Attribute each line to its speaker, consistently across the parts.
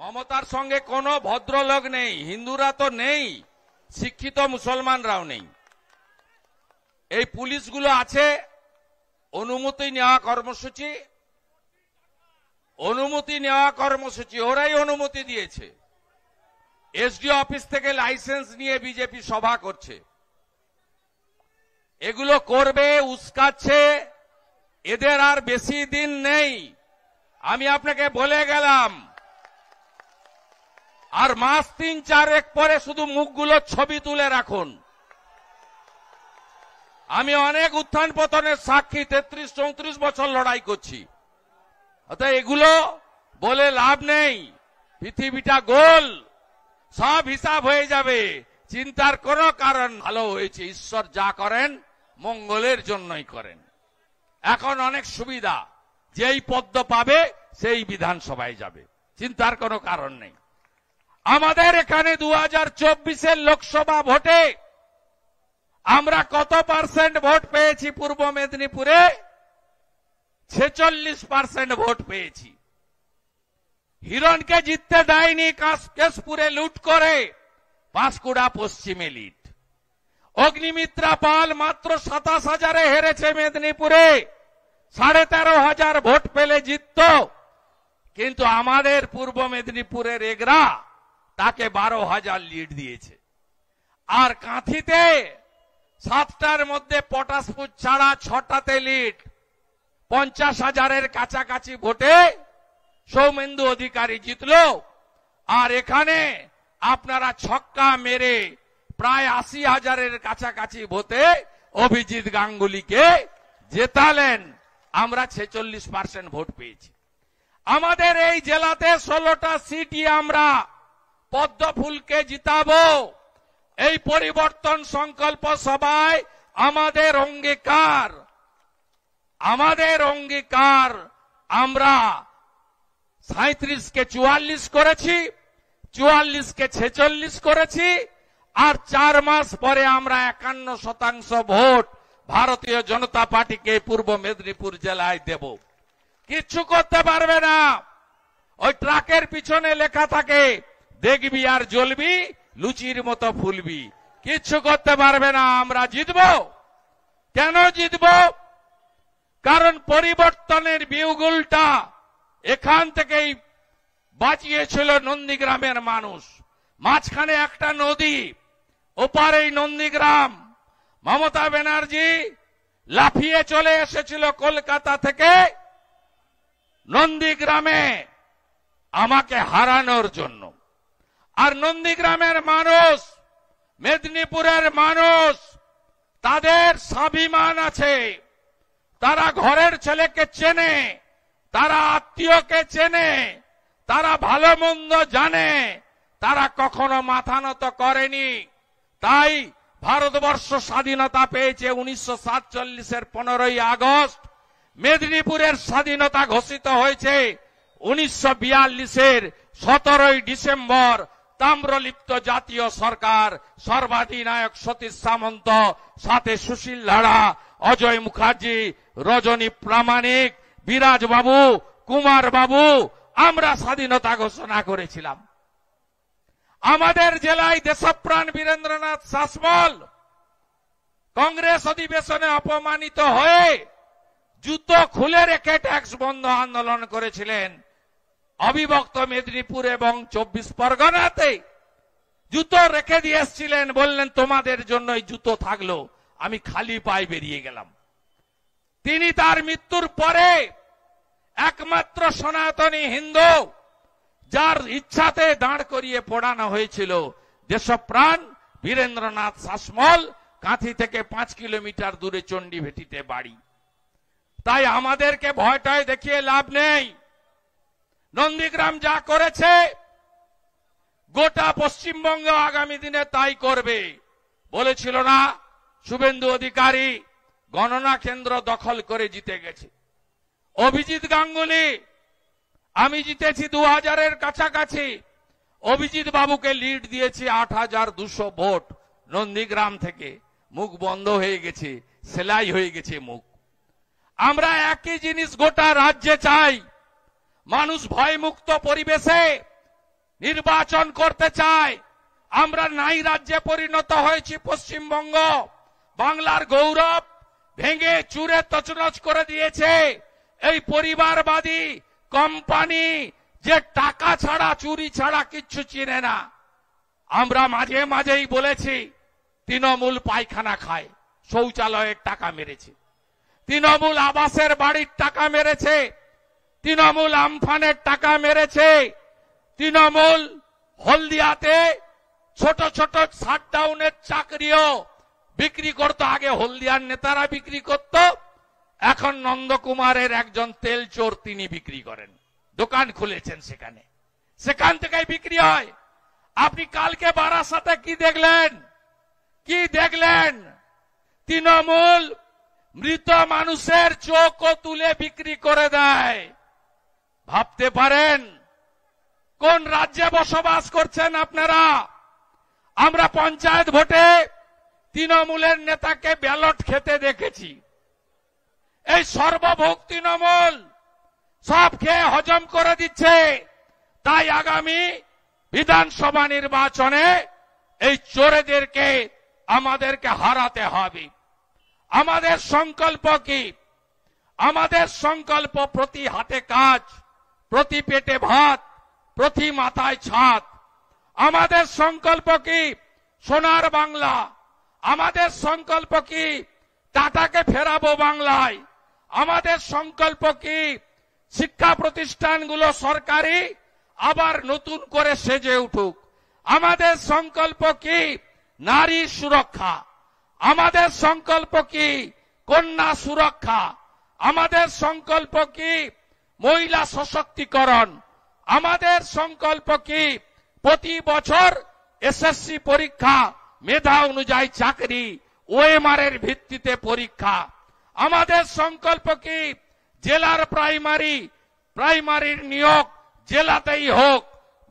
Speaker 1: মমতার সঙ্গে কোনো ভদ্রলোক নেই, হিন্দুরা তো নেই, শিক্ষিত মুসলমানরাও নেই। এই পুলিশগুলো আছে, অনুমতি নেওয়া কর্মসূচি ওরাই অনুমতি দিয়েছে। এসডিও অফিস থেকে লাইসেন্স নিয়ে বিজেপি সভা করছে, এগুলো করবে, উস্কাচ্ছে। এদের আর বেশি দিন নেই, আমি আপনাকে বলে গেলাম। আর মাস 3-4 পরে শুধু মুখগুলোর ছবি তুলে রাখুন। আমি অনেক উত্থান পতনের সাক্ষী, 33-34 বছর লড়াই করছি। অতএব এগুলো বলে লাভ নেই, পৃথিবীটা গোল, সব হিসাব হয়ে যাবে, চিন্তার কোনো কারণ। ভালো হয়েছে, ঈশ্বর যা করেন মঙ্গলের জন্যই করেন। এখন অনেক সুবিধা, যেই পদ্ম পাবে সেই বিধানসভায় যাবে, চিন্তার কোনো কারণ নেই। আমাদের এখানে 2024 লোকসভা ভোটে আমরা কত পার্সেন্ট ভোট পেয়েছি? পূর্ব মেদিনীপুরে 46% ভোট পেয়েছি। হিরণকে জিততে দেয়নি কেশপুরে লুট করে, পাঁশকুড়া পশ্চিমে লিড। অগ্নিমিত্রা পাল মাত্র 27,000 হেরেছে মেদিনীপুরে, 13,500 ভোট পেলে জিতত। কিন্তু আমাদের পূর্ব মেদিনীপুরের এগরা তাকে 12,000 লিড দিয়েছে। আর কাঁথিতে 7টার মধ্যে পটাশপুর ছাড়া 6টাতে লিড, 50,000-এর কাছাকাছি ভোটে সৌমেন্দু অধিকারী জিতল। আর এখানে আপনারা ছক্কা মেরে প্রায় 80,000-এর কাছাকাছি ভোটে অভিজিৎ গাঙ্গুলিকে জেতালেন। আমরা 46% ভোট পেয়েছি। আমাদের এই জেলাতে 16টা সিটই আমরা পদ্মফুলকে জিতাবো। এই পরিবর্তন সংকল্প সভায় আমাদের অঙ্গীকার, আমরা 37কে 44 করেছি, 44কে 46 করেছি। আর 4 মাস পরে আমরা 51% ভোট ভারতীয় জনতা পার্টিকে পূর্ব মেদিনীপুর জেলায় দেব। কিচ্ছু করতে পারবে না। ওই ট্রাকের পিছনে লেখা থাকে, দেখবি আর জ্বলবি, লুচির মতো ফুলবি। কিচ্ছু করতে পারবে না। আমরা জিতব। কেন জিতব? কারণ পরিবর্তনের বিউগুলটা এখান থেকেই বাঁচিয়েছিল নন্দীগ্রামের মানুষ। মাঝখানে একটা নদী, ওপারেই নন্দীগ্রাম। মমতা ব্যানার্জি লাফিয়ে চলে এসেছিল কলকাতা থেকে নন্দীগ্রামে আমাকে হারানোর জন্য। আর নন্দীগ্রামের মানুষ, মেদিনীপুরের মানুষ, তাদের স্বাভিমান আছে। তারা ঘরের ছেলেকে চেনে, তারা আত্মীয়কে চেনে, তারা ভালো মন্দ জানে, তারা কখনো মাথা নত করেনি। তাই ভারতবর্ষ স্বাধীনতা পেয়েছে 1947-এর 15ই আগস্ট। মেদিনীপুরের স্বাধীনতা ঘোষিত হয়েছে 1942-এর 17ই ডিসেম্বর। তাম্রলিপ্ত জাতীয় সরকার, সর্বাধিনায়ক সতীশ সামন্ত, সাথে সুশীল লাড়া, অজয় মুখার্জি, রজনী প্রামাণিক, বিরাজ বাবু, কুমার বাবু, আমরা স্বাধীনতা ঘোষণা করেছিলাম। আমাদের জেলায় দেশপ্রাণ বীরেন্দ্রনাথ শাসমল কংগ্রেস অধিবেশনে অপমানিত হয়ে জুতো খুলে রেখে ট্যাক্স বন্ধ আন্দোলন করেছিলেন। অবিভক্ত মেদিনীপুর এবং 24 পরগনাতে জুতো রেখে দিয়ে এসেছিলেন, বললেন তোমাদের জন্যই জুতো থাকলো। আমি খালি পায়ে বেরিয়ে গেলাম। তিনি তার মৃত্যুর পরে একমাত্র সনাতনী হিন্দু যার ইচ্ছাতে দাঁড় করিয়ে পড়ানো হয়েছিল দেশপ্রাণ বীরেন্দ্রনাথ শাসমল, কাঁথি থেকে 5 কিলোমিটার দূরে চণ্ডীভেটিতে বাড়ি। তাই আমাদেরকে ভয়টায় দেখিয়ে লাভ নেই। নন্দীগ্রাম যা করেছে গোটা পশ্চিমবঙ্গ আগামী দিনে তাই করবে। বলেছিল না শুভেন্দু অধিকারী গণনা কেন্দ্র দখল করে জিতে গেছে। অভিজিৎ গাঙ্গুলি, আমি জিতেছি 2000-এর কাছাকাছি, অভিজিৎ বাবুকে লিড দিয়েছি 8,200 ভোট নন্দীগ্রাম থেকে। মুখ বন্ধ হয়ে গেছে, সেলাই হয়ে গেছে মুখ। আমরা একই জিনিস গোটা রাজ্যে চাই। মানুষ ভয়মুক্ত পরিবেশে নির্বাচন করতে চায়। আমরা নাই রাজ্যে পরিণত হয়েছি পশ্চিমবঙ্গ। বাংলার গৌরব ভেঙে চুরে তছনছ করে দিয়েছে এই পরিবারবাদী কোম্পানি, যে টাকা ছাড়া চুরি ছাড়া কিচ্ছু চিনে না। আমরা মাঝে মাঝেই বলেছি তৃণমূল পায়খানা খায়, শৌচালয়ের টাকা মেরেছে, তৃণমূল আবাসের বাড়ির টাকা মেরেছে, তৃণমূল আমফানের টাকা মেরেছে, তৃণমূল হলদিয়াতে ছোট ছোট শাটডাউনের চাকরিও বিক্রি করতো। আগে হলদিয়ার নেতারা বিক্রি করত, এখন নন্দকুমারের একজন তেল চোর তিনি বিক্রি করেন, দোকান খুলেছেন সেখানে, সেখান থেকেই বিক্রি হয়। আপনি কালকে বারাসাতে কি দেখলেন? কি দেখলেন? তৃণমূল মৃত মানুষের চোখও তুলে বিক্রি করে দেয়। ভাবতে পারেন কোন রাজ্যে বসবাস করছেন আপনারা? আমরা পঞ্চায়েত ভোটে তৃণমূলের নেতাকে ব্যালট খেতে দেখেছি। এই সর্বভোগ তৃণমূল সব খেয়ে হজম করে দিচ্ছে। তাই আগামী বিধানসভা নির্বাচনে এই চোরেদেরকে আমাদেরকে হারাতে হবে। আমাদের সংকল্প কি? আমাদের সংকল্প প্রতি হাতে কাজ, প্রতি পেটে ভাত, প্রতি মাথায় ছাদ। আমাদের সংকল্প কি? সোনার বাংলা। আমাদের সংকল্প কি? টাটাকে ফেরাবো বাংলায়। আমাদের সংকল্প কি? শিক্ষা প্রতিষ্ঠানগুলো সরকারি আবার নতুন করে সেজে উঠুক। আমাদের সংকল্প কি? নারী সুরক্ষা। আমাদের সংকল্প কি? কন্যা সুরক্ষা। আমাদের সংকল্প কি? মহিলা সশক্তিকরণ। আমাদের সংকল্প কি? প্রতি বছর এসএসসি পরীক্ষা মেধা অনুযায়ী চাকরি, ওএমআর এর ভিত্তিতে পরীক্ষা। আমাদের সংকল্প কি? জেলার প্রাইমারির নিয়োগ জেলাতেই হোক,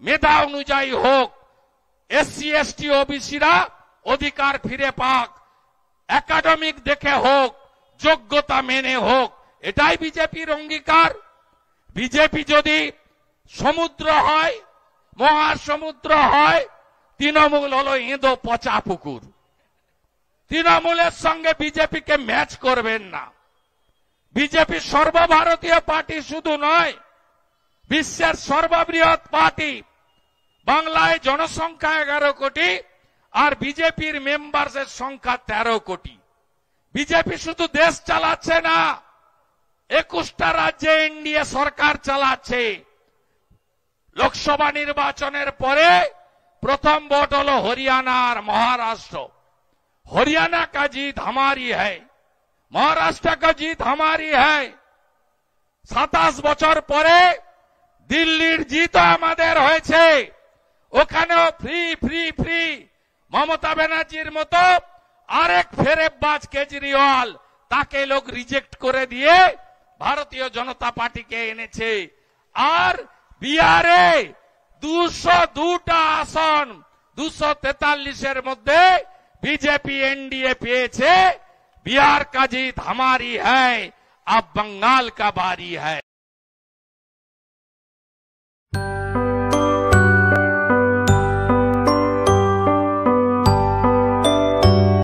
Speaker 1: মেধা অনুযায়ী হোক, এসসি এসটি ওবিসিরা অধিকার ফিরে পাক, একাডেমিক দেখে হোক, যোগ্যতা মেনে হোক। এটাই বিজেপির অঙ্গীকার। বিজেপি যদি সমুদ্র হয়, মহাসমুদ্র হয়, তৃণমূল হলো এঁদো পচা পুকুর। তৃণমূলের সঙ্গে বিজেপিকে ম্যাচ করবেন না। বিজেপি সর্বভারতীয় পার্টি শুধু নয়, বিশ্বের সর্ববৃহৎ পার্টি। বাংলায় জনসংখ্যা 11 কোটি আর বিজেপির মেম্বারসের সংখ্যা 13 কোটি। বিজেপি শুধু দেশ চালাচ্ছে না, 21টা রাজ্যে এনডিএ সরকার চালাচ্ছে। লোকসভা নির্বাচনের পরে প্রথম ভোট হলো হরিয়ানা আর মহারাষ্ট্র। हरियाणा का जीत हमारी है, महाराष्ट्र का जीत हमारी है। 27 বছর পরে দিল্লির জিত আমাদের হয়েছে। ওখানেও ফ্রি ফ্রি ফ্রি মমতা ব্যানার্জির মতো আরেক ফেরেববাজ কেজরিওয়াল, তাকে লোক রিজেক্ট করে দিয়ে ভারতীয় জনতা পার্টিকে এনেছে। আর বিহারে 202টা আসন 243-এর মধ্যে बीजेपी एनडीए पेয়েছে। बिहार का जीत हमारी है, अब बंगाल का बारी है।